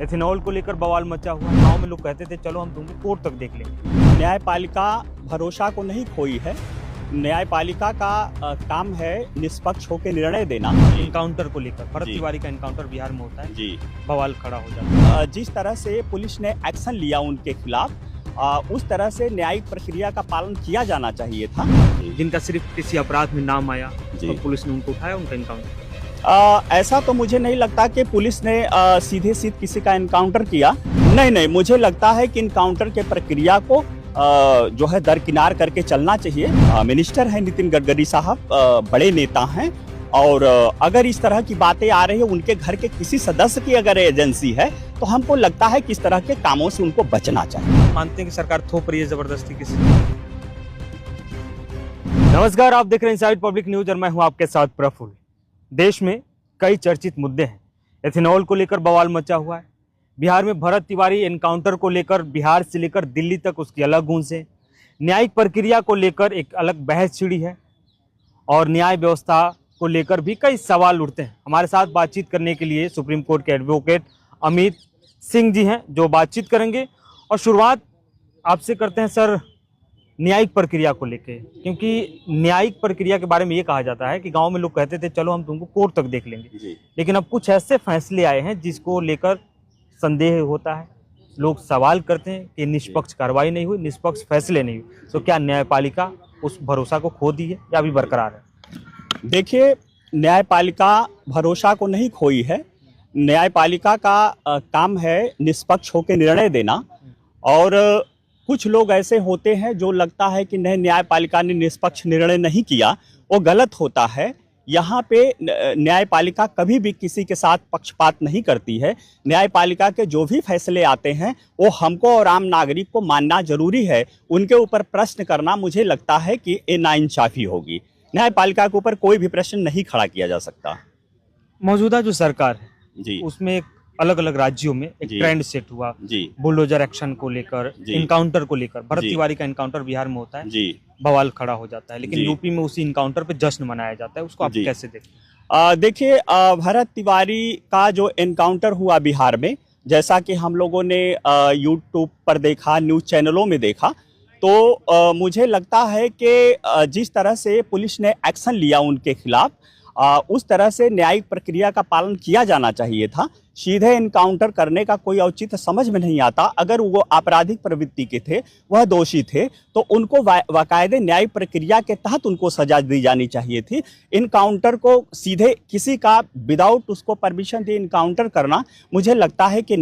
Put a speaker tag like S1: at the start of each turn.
S1: Ethanol को लेकर बवाल मचा हुआ। गांव में लोग कहते थे चलो हम तुमको कोर्ट तक देख लेंगे।
S2: न्यायपालिका भरोसा को नहीं खोई है। न्यायपालिका का काम है निष्पक्ष होकर निर्णय देना।
S1: इनकाउंटर को लेकर भरत
S2: जी।
S1: तिवारी का इनकाउंटर बिहार में होता है,
S2: जी,
S1: बवाल खड़ा हो जाता है।
S2: जिस तरह से पुलिस ने एक्शन लिया उनके खिलाफ, उस तरह से न्यायिक प्रक्रिया का पालन किया जाना चाहिए था।
S1: जिनका सिर्फ किसी अपराध में नाम आया
S2: जी।
S1: तो पुलिस ने उनको उठाया, उनका इनकाउंटर।
S2: ऐसा तो मुझे नहीं लगता कि पुलिस ने सीधे सीधे किसी का इनकाउंटर किया। नहीं, मुझे लगता है कि इनकाउंटर के प्रक्रिया को जो है दरकिनार करके चलना चाहिए। मिनिस्टर हैं नितिन गडकरी साहब, बड़े नेता हैं, और अगर इस तरह की बातें आ रही है, उनके घर के किसी सदस्य की अगर एजेंसी है तो हमको लगता है कि इस तरह के कामों से उनको बचना चाहिए।
S1: मानते हैं कि सरकार थोप रही है जबरदस्ती किसी। नमस्कार, आप देख रहे हैं इनसाइड पब्लिक न्यूज और मैं हूं आपके साथ प्रफुल्ल। देश में कई चर्चित मुद्दे हैं। एथेनॉल को लेकर बवाल मचा हुआ है। बिहार में भरत तिवारी एनकाउंटर को लेकर बिहार से लेकर दिल्ली तक उसकी अलग गूंज है। न्यायिक प्रक्रिया को लेकर एक अलग बहस छिड़ी है और न्याय व्यवस्था को लेकर भी कई सवाल उठते हैं। हमारे साथ बातचीत करने के लिए सुप्रीम कोर्ट के एडवोकेट अमित सिंह जी हैं, जो बातचीत करेंगे। और शुरुआत आपसे करते हैं सर, न्यायिक प्रक्रिया को लेके, क्योंकि न्यायिक प्रक्रिया के बारे में ये कहा जाता है कि गांव में लोग कहते थे चलो हम तुमको कोर्ट तक देख लेंगे, लेकिन अब कुछ ऐसे फैसले आए हैं जिसको लेकर संदेह होता है। लोग सवाल करते हैं कि निष्पक्ष कार्रवाई नहीं हुई, निष्पक्ष फैसले नहीं हुए, तो क्या न्यायपालिका उस भरोसा को खो दी है या अभी बरकरार है?
S2: देखिए, न्यायपालिका भरोसा को नहीं खोई है। न्यायपालिका का काम है निष्पक्ष होकर निर्णय देना, और कुछ लोग ऐसे होते हैं जो लगता है कि नहीं, न्यायपालिका ने निष्पक्ष निर्णय नहीं किया, वो गलत होता है। यहाँ पे न्यायपालिका कभी भी किसी के साथ पक्षपात नहीं करती है। न्यायपालिका के जो भी फैसले आते हैं वो हमको और आम नागरिक को मानना जरूरी है। उनके ऊपर प्रश्न करना मुझे लगता है कि ये नाइंसाफी होगी। न्यायपालिका के ऊपर कोई भी प्रश्न नहीं खड़ा किया जा सकता।
S1: मौजूदा जो सरकार है
S2: जी,
S1: उसमें एक अलग अलग राज्यों में एक
S2: जी।
S1: ट्रेंड सेट हुआ।
S2: जी,
S1: बुलडोजर एक्शन को लेकर,
S2: जी।
S1: इनकाउंटर को लेकर, भरत
S2: जी।
S1: तिवारी का इनकाउंटर बिहार में होता है,
S2: जी,
S1: बवाल खड़ा हो जाता है, लेकिन
S2: जी।
S1: यूपी में उसी इनकाउंटर पे जश्न मनाया जाता है। उसको आप
S2: जी।
S1: कैसे देखते?
S2: देखिए, भरत तिवारी का जो एनकाउंटर हुआ बिहार में, जैसा कि हम लोगों ने यूट्यूब पर देखा, न्यूज़ चैनलों में देखा, तो मुझे लगता है कि जिस तरह से पुलिस ने एक्शन लिया उनके खिलाफ, उस तरह से न्यायिक प्रक्रिया का पालन किया जाना चाहिए था। सीधे इनकाउंटर करने का कोई औचित्य समझ में नहीं आता। अगर वो आपराधिक प्रवृत्ति के थे, वह दोषी थे, तो उनको बाकायदे न्यायिक प्रक्रिया के तहत उनको सजा दी जानी चाहिए थी। इनकाउंटर को सीधे किसी का विदाउट उसको परमिशन दिए इनकाउंटर करना, मुझे लगता है कि